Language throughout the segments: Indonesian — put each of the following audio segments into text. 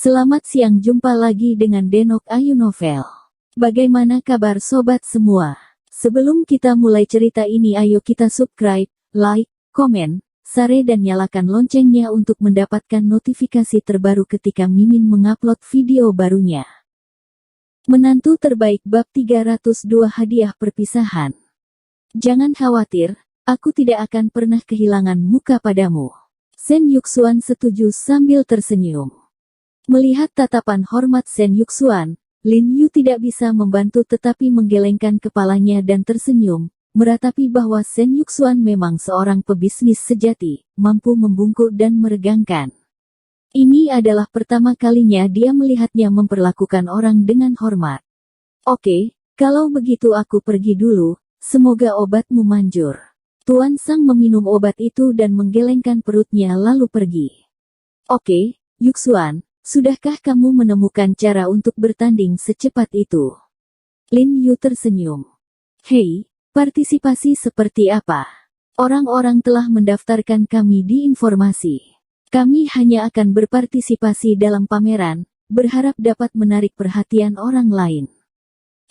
Selamat siang, jumpa lagi dengan Denok Ayu Novel. Bagaimana kabar sobat semua? Sebelum kita mulai cerita ini, ayo kita subscribe, like, komen, share dan nyalakan loncengnya untuk mendapatkan notifikasi terbaru ketika Mimin mengupload video barunya. Menantu terbaik bab 302 hadiah perpisahan. Jangan khawatir, aku tidak akan pernah kehilangan muka padamu. Sen Yuxuan setuju sambil tersenyum. Melihat tatapan hormat Sen Yuxuan, Lin Yu tidak bisa membantu tetapi menggelengkan kepalanya dan tersenyum, meratapi bahwa Sen Yuxuan memang seorang pebisnis sejati, mampu membungkuk dan meregangkan. Ini adalah pertama kalinya dia melihatnya memperlakukan orang dengan hormat. Oke, kalau begitu aku pergi dulu, semoga obatmu manjur. Tuan Sang meminum obat itu dan menggelengkan perutnya lalu pergi. Oke, Yuxuan, sudahkah kamu menemukan cara untuk bertanding secepat itu? Lin Yu tersenyum. Hei, partisipasi seperti apa? Orang-orang telah mendaftarkan kami di informasi. Kami hanya akan berpartisipasi dalam pameran, berharap dapat menarik perhatian orang lain.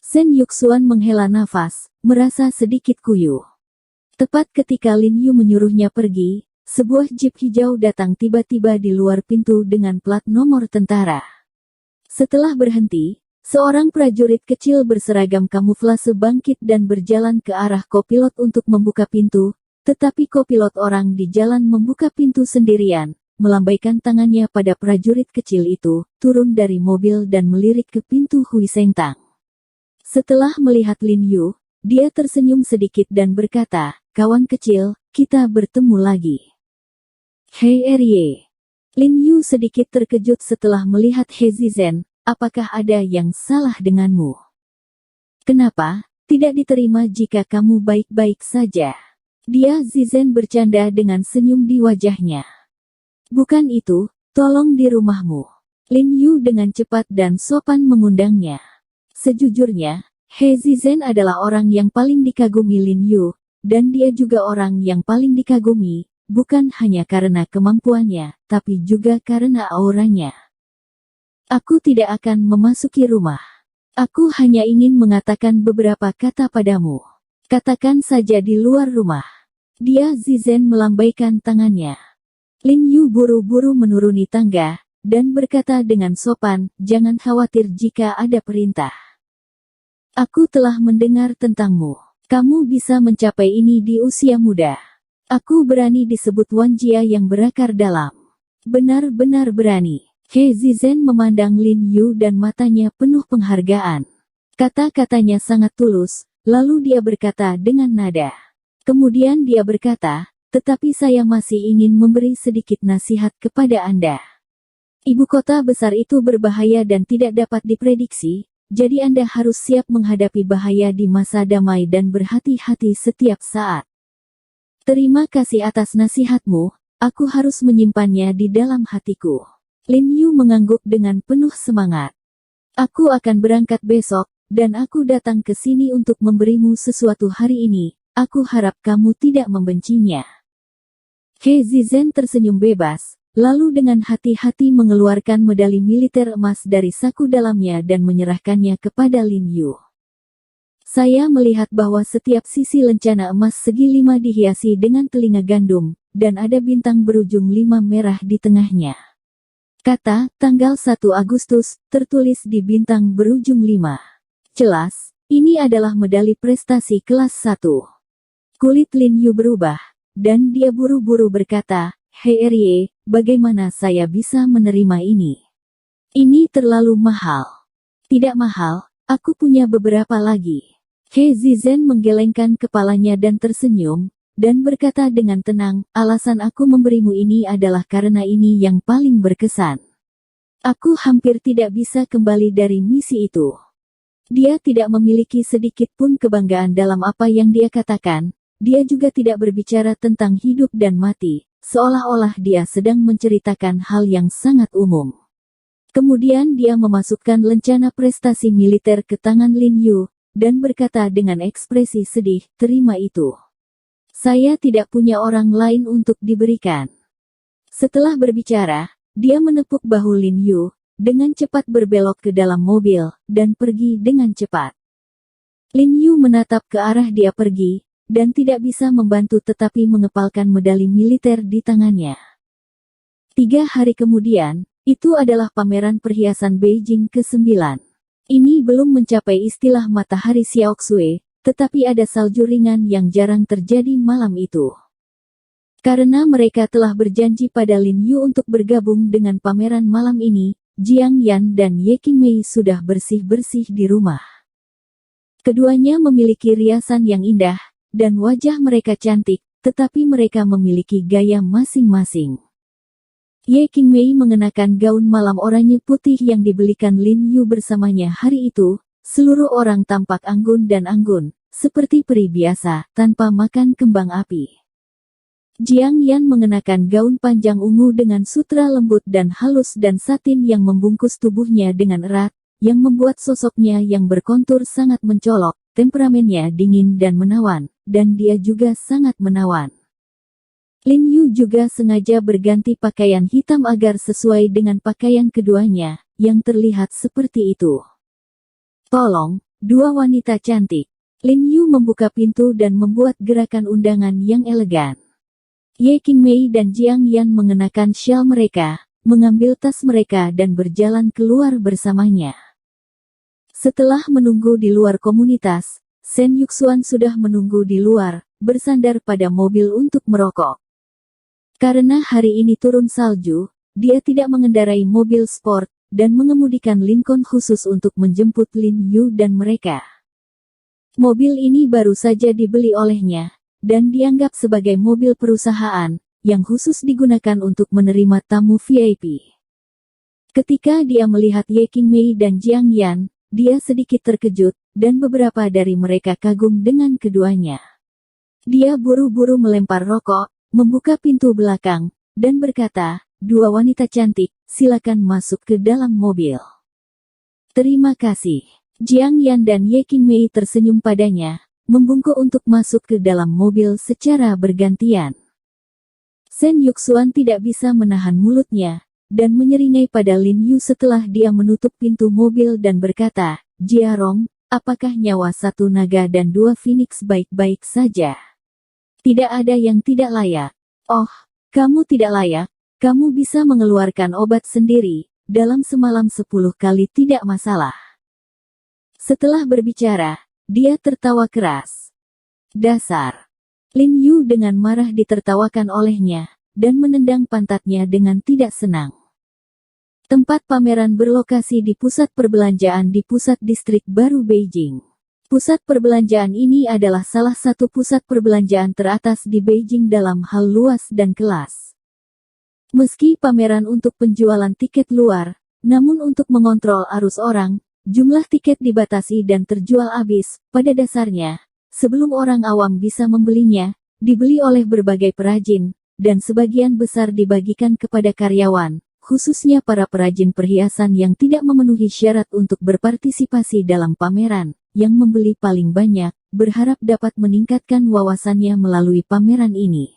Sen Yuxuan menghela nafas, merasa sedikit kuyuh. Tepat ketika Lin Yu menyuruhnya pergi, sebuah jeep hijau datang tiba-tiba di luar pintu dengan plat nomor tentara. Setelah berhenti, seorang prajurit kecil berseragam kamuflase bangkit dan berjalan ke arah kopilot untuk membuka pintu, tetapi kopilot orang di jalan membuka pintu sendirian, melambaikan tangannya pada prajurit kecil itu, turun dari mobil dan melirik ke pintu Hui Sengtang. Setelah melihat Lin Yu, dia tersenyum sedikit dan berkata, "Kawan kecil, kita bertemu lagi." Hei Erie. Lin Yu sedikit terkejut setelah melihat He Zizen, apakah ada yang salah denganmu? Kenapa, tidak diterima jika kamu baik-baik saja? Dia Zizen bercanda dengan senyum di wajahnya. Bukan itu, tolong di rumahmu. Lin Yu dengan cepat dan sopan mengundangnya. Sejujurnya, He Zizen adalah orang yang paling dikagumi Lin Yu, dan dia juga orang yang paling dikagumi, bukan hanya karena kemampuannya, tapi juga karena auranya. Aku tidak akan memasuki rumah. Aku hanya ingin mengatakan beberapa kata padamu. Katakan saja di luar rumah. Dia Zizen melambaikan tangannya. Lin Yu buru-buru menuruni tangga, dan berkata dengan sopan, "Jangan khawatir jika ada perintah. Aku telah mendengar tentangmu. Kamu bisa mencapai ini di usia muda. Aku berani disebut Wan Jia yang berakar dalam. Benar-benar berani." He Zizen memandang Lin Yu dan matanya penuh penghargaan. Kata-katanya sangat tulus, lalu dia berkata dengan nada. Kemudian dia berkata, "Tetapi saya masih ingin memberi sedikit nasihat kepada Anda. Ibu kota besar itu berbahaya dan tidak dapat diprediksi. Jadi Anda harus siap menghadapi bahaya di masa damai dan berhati-hati setiap saat. Terima kasih atas nasihatmu, aku harus menyimpannya di dalam hatiku." Lin Yu mengangguk dengan penuh semangat. "Aku akan berangkat besok, dan aku datang ke sini untuk memberimu sesuatu hari ini. Aku harap kamu tidak membencinya." He Zizen tersenyum bebas. Lalu dengan hati-hati mengeluarkan medali militer emas dari saku dalamnya dan menyerahkannya kepada Lin Yu. "Saya melihat bahwa setiap sisi lencana emas segi 5 dihiasi dengan telinga gandum, dan ada bintang berujung 5 merah di tengahnya. Kata, tanggal 1 Agustus, tertulis di bintang berujung 5. Jelas, ini adalah medali prestasi kelas 1. Kulit Lin Yu berubah, dan dia buru-buru berkata, "Hei Erie, bagaimana saya bisa menerima ini? Ini terlalu mahal." "Tidak mahal, aku punya beberapa lagi." He Zizen menggelengkan kepalanya dan tersenyum, dan berkata dengan tenang, "Alasan aku memberimu ini adalah karena ini yang paling berkesan. Aku hampir tidak bisa kembali dari misi itu." Dia tidak memiliki sedikit pun kebanggaan dalam apa yang dia katakan, dia juga tidak berbicara tentang hidup dan mati. Seolah-olah dia sedang menceritakan hal yang sangat umum. Kemudian dia memasukkan lencana prestasi militer ke tangan Lin Yu, dan berkata dengan ekspresi sedih, "Terima itu. Saya tidak punya orang lain untuk diberikan." Setelah berbicara, dia menepuk bahu Lin Yu, dengan cepat berbelok ke dalam mobil, dan pergi dengan cepat. Lin Yu menatap ke arah dia pergi, dan tidak bisa membantu tetapi mengepalkan medali militer di tangannya. 3 hari kemudian, itu adalah pameran perhiasan Beijing ke-9. Ini belum mencapai istilah matahari Xiaoxue, tetapi ada salju ringan yang jarang terjadi malam itu. Karena mereka telah berjanji pada Lin Yu untuk bergabung dengan pameran malam ini, Jiang Yan dan Ye Qingmei sudah bersih-bersih di rumah. Keduanya memiliki riasan yang indah, dan wajah mereka cantik, tetapi mereka memiliki gaya masing-masing. Ye Qingmei mengenakan gaun malam oranye putih yang dibelikan Lin Yu bersamanya hari itu. Seluruh orang tampak anggun dan anggun, seperti peri biasa, tanpa makan kembang api. Jiang Yan mengenakan gaun panjang ungu dengan sutra lembut dan halus dan satin yang membungkus tubuhnya dengan erat, yang membuat sosoknya yang berkontur sangat mencolok, temperamennya dingin dan menawan, dan dia juga sangat menawan. Lin Yu juga sengaja berganti pakaian hitam agar sesuai dengan pakaian keduanya, yang terlihat seperti itu. Tolong, 2 wanita cantik. Lin Yu membuka pintu dan membuat gerakan undangan yang elegan. Ye Qingmei dan Jiang Yan mengenakan syal mereka, mengambil tas mereka dan berjalan keluar bersamanya. Setelah menunggu di luar komunitas, Shen Yuxuan sudah menunggu di luar, bersandar pada mobil untuk merokok. Karena hari ini turun salju, dia tidak mengendarai mobil sport, dan mengemudikan Lincoln khusus untuk menjemput Lin Yu dan mereka. Mobil ini baru saja dibeli olehnya, dan dianggap sebagai mobil perusahaan, yang khusus digunakan untuk menerima tamu VIP. Ketika dia melihat Ye Qingmei dan Jiang Yan, dia sedikit terkejut, dan beberapa dari mereka kagum dengan keduanya. Dia buru-buru melempar rokok, membuka pintu belakang, dan berkata, 2 wanita cantik, silakan masuk ke dalam mobil. Terima kasih. Jiang Yan dan Ye Qingmei tersenyum padanya, membungkuk untuk masuk ke dalam mobil secara bergantian. Shen Yuxuan tidak bisa menahan mulutnya, dan menyeringai pada Lin Yu setelah dia menutup pintu mobil dan berkata, Jiarong, apakah nyawa 1 naga dan 2 phoenix baik-baik saja? Tidak ada yang tidak layak. Oh, kamu tidak layak. Kamu bisa mengeluarkan obat sendiri, dalam semalam 10 kali tidak masalah. Setelah berbicara, dia tertawa keras. Dasar. Lin Yu dengan marah ditertawakan olehnya, dan menendang pantatnya dengan tidak senang. Tempat pameran berlokasi di pusat perbelanjaan di pusat distrik baru Beijing. Pusat perbelanjaan ini adalah salah satu pusat perbelanjaan teratas di Beijing dalam hal luas dan kelas. Meski pameran untuk penjualan tiket luar, namun untuk mengontrol arus orang, jumlah tiket dibatasi dan terjual habis. Pada dasarnya, sebelum orang awam bisa membelinya, dibeli oleh berbagai perajin, dan sebagian besar dibagikan kepada karyawan, khususnya para perajin perhiasan yang tidak memenuhi syarat untuk berpartisipasi dalam pameran, yang membeli paling banyak, berharap dapat meningkatkan wawasannya melalui pameran ini.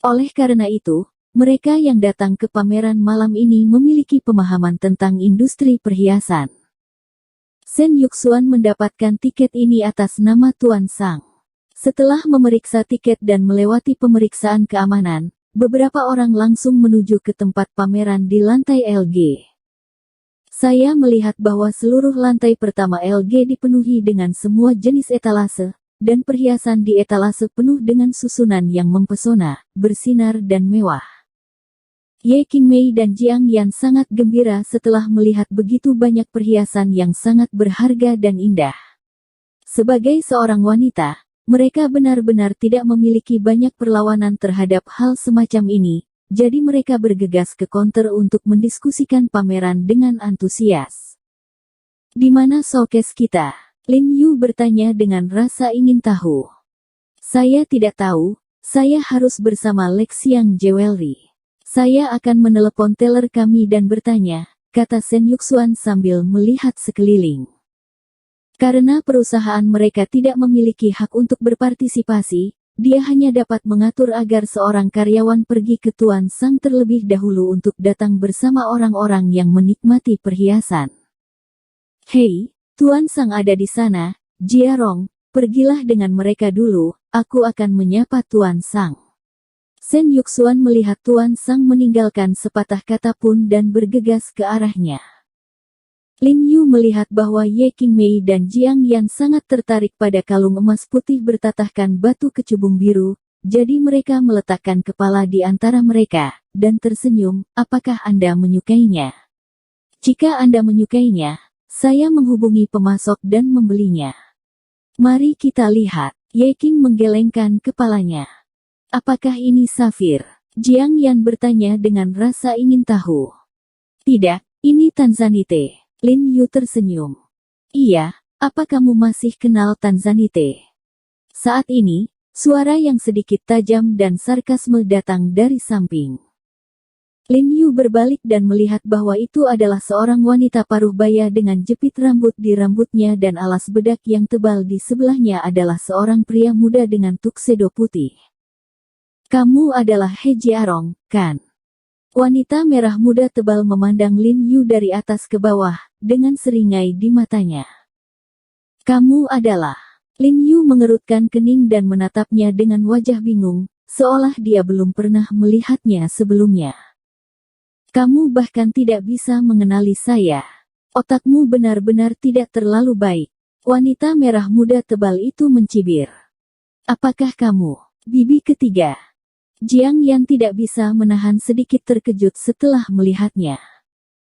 Oleh karena itu, mereka yang datang ke pameran malam ini memiliki pemahaman tentang industri perhiasan. Shen Yuxuan mendapatkan tiket ini atas nama Tuan Sang. Setelah memeriksa tiket dan melewati pemeriksaan keamanan, beberapa orang langsung menuju ke tempat pameran di lantai LG. Saya melihat bahwa seluruh lantai pertama LG dipenuhi dengan semua jenis etalase, dan perhiasan di etalase penuh dengan susunan yang mempesona, bersinar dan mewah. Ye Qingmei dan Jiang Yan sangat gembira setelah melihat begitu banyak perhiasan yang sangat berharga dan indah. Sebagai seorang wanita, mereka benar-benar tidak memiliki banyak perlawanan terhadap hal semacam ini, jadi mereka bergegas ke counter untuk mendiskusikan pameran dengan antusias. Di mana showcase kita? Lin Yu bertanya dengan rasa ingin tahu. Saya tidak tahu, saya harus bersama Lexiang Jewelry. Saya akan menelepon teller kami dan bertanya, kata Shen Yuxuan sambil melihat sekeliling. Karena perusahaan mereka tidak memiliki hak untuk berpartisipasi, dia hanya dapat mengatur agar seorang karyawan pergi ke Tuan Sang terlebih dahulu untuk datang bersama orang-orang yang menikmati perhiasan. Hei, Tuan Sang ada di sana, Jiarong, pergilah dengan mereka dulu, aku akan menyapa Tuan Sang. Sen Yuxuan melihat Tuan Sang meninggalkan sepatah kata pun dan bergegas ke arahnya. Lin Yu melihat bahwa Ye Qingmei dan Jiang Yan sangat tertarik pada kalung emas putih bertatahkan batu kecubung biru, jadi mereka meletakkan kepala di antara mereka, dan tersenyum, apakah Anda menyukainya? Jika Anda menyukainya, saya menghubungi pemasok dan membelinya. Mari kita lihat, Ye Qing menggelengkan kepalanya. Apakah ini safir? Jiang Yan bertanya dengan rasa ingin tahu. Tidak, ini tanzanite. Lin Yu tersenyum. Iya, apa kamu masih kenal tanzanite? Saat ini, suara yang sedikit tajam dan sarkasme datang dari samping. Lin Yu berbalik dan melihat bahwa itu adalah seorang wanita paruh baya dengan jepit rambut di rambutnya dan alas bedak yang tebal di sebelahnya adalah seorang pria muda dengan tuxedo putih. Kamu adalah He Jiarong, kan? Wanita merah muda tebal memandang Lin Yu dari atas ke bawah, dengan seringai di matanya. Kamu adalah... Lin Yu mengerutkan kening dan menatapnya dengan wajah bingung, seolah dia belum pernah melihatnya sebelumnya. Kamu bahkan tidak bisa mengenali saya. Otakmu benar-benar tidak terlalu baik. Wanita merah muda tebal itu mencibir. Apakah kamu? Bibi ketiga. Jiang Yan tidak bisa menahan sedikit terkejut setelah melihatnya.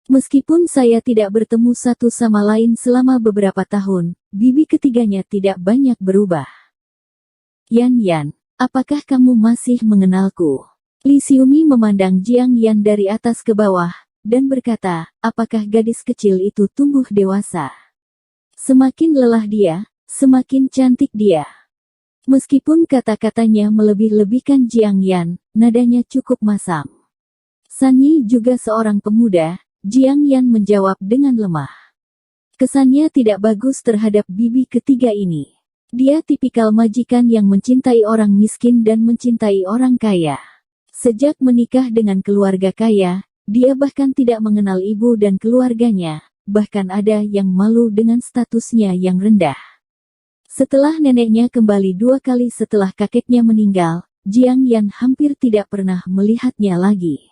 Meskipun saya tidak bertemu satu sama lain selama beberapa tahun, bibi ketiganya tidak banyak berubah. Yan, apakah kamu masih mengenalku? Li Xiumi memandang Jiang Yan dari atas ke bawah, dan berkata, apakah gadis kecil itu tumbuh dewasa? Semakin lelah dia, semakin cantik dia. Meskipun kata-katanya melebih-lebihkan Jiang Yan, nadanya cukup masam. San Yi juga seorang pemuda, Jiang Yan menjawab dengan lemah. Kesannya tidak bagus terhadap bibi ketiga ini. Dia tipikal majikan yang mencintai orang miskin dan mencintai orang kaya. Sejak menikah dengan keluarga kaya, dia bahkan tidak mengenal ibu dan keluarganya, bahkan ada yang malu dengan statusnya yang rendah. Setelah neneknya kembali 2 kali setelah kakeknya meninggal, Jiang Yan hampir tidak pernah melihatnya lagi.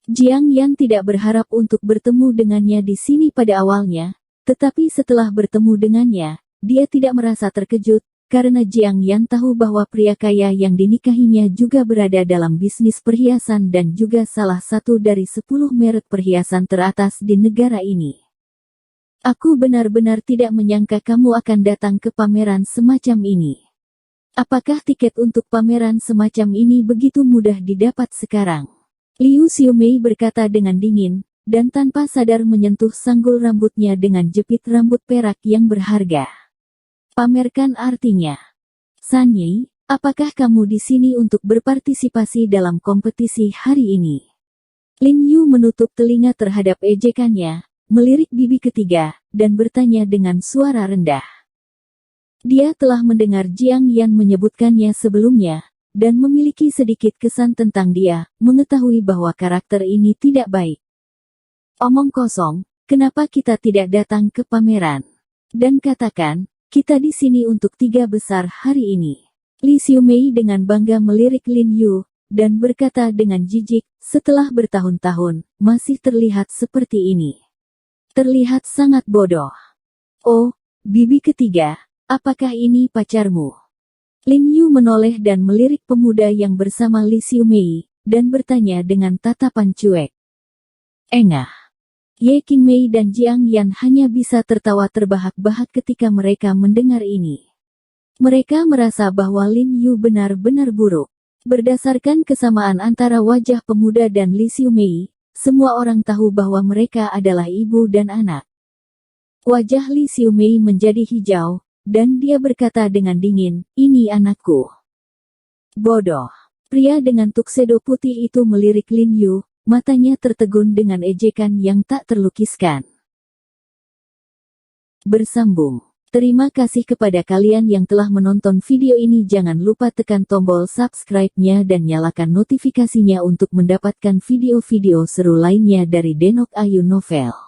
Jiang Yan tidak berharap untuk bertemu dengannya di sini pada awalnya, tetapi setelah bertemu dengannya, dia tidak merasa terkejut, karena Jiang Yan tahu bahwa pria kaya yang dinikahinya juga berada dalam bisnis perhiasan dan juga salah satu dari 10 merek perhiasan teratas di negara ini. Aku benar-benar tidak menyangka kamu akan datang ke pameran semacam ini. Apakah tiket untuk pameran semacam ini begitu mudah didapat sekarang? Liu Xiumei berkata dengan dingin, dan tanpa sadar menyentuh sanggul rambutnya dengan jepit rambut perak yang berharga. Pamerkan artinya. San Yi, apakah kamu di sini untuk berpartisipasi dalam kompetisi hari ini? Lin Yu menutup telinga terhadap ejekannya, melirik bibi ketiga, dan bertanya dengan suara rendah. Dia telah mendengar Jiang Yan menyebutkannya sebelumnya, dan memiliki sedikit kesan tentang dia, mengetahui bahwa karakter ini tidak baik. Omong kosong, kenapa kita tidak datang ke pameran? Dan katakan, kita di sini untuk 3 besar hari ini. Li Xiumei dengan bangga melirik Lin Yu, dan berkata dengan jijik, setelah bertahun-tahun, masih terlihat seperti ini. Terlihat sangat bodoh. Oh, bibi ketiga, apakah ini pacarmu? Lin Yu menoleh dan melirik pemuda yang bersama Li Xiumei, dan bertanya dengan tatapan cuek. Engah. Ye Qingmei dan Jiang Yan hanya bisa tertawa terbahak-bahak ketika mereka mendengar ini. Mereka merasa bahwa Lin Yu benar-benar buruk. Berdasarkan kesamaan antara wajah pemuda dan Li Xiumei, semua orang tahu bahwa mereka adalah ibu dan anak. Wajah Li Xiumei menjadi hijau, dan dia berkata dengan dingin, ini anakku. Bodoh. Pria dengan tuxedo putih itu melirik Lin Yu, matanya tertegun dengan ejekan yang tak terlukiskan. Bersambung. Terima kasih kepada kalian yang telah menonton video ini. Jangan lupa tekan tombol subscribe-nya dan nyalakan notifikasinya untuk mendapatkan video-video seru lainnya dari Denok Ayu Novel.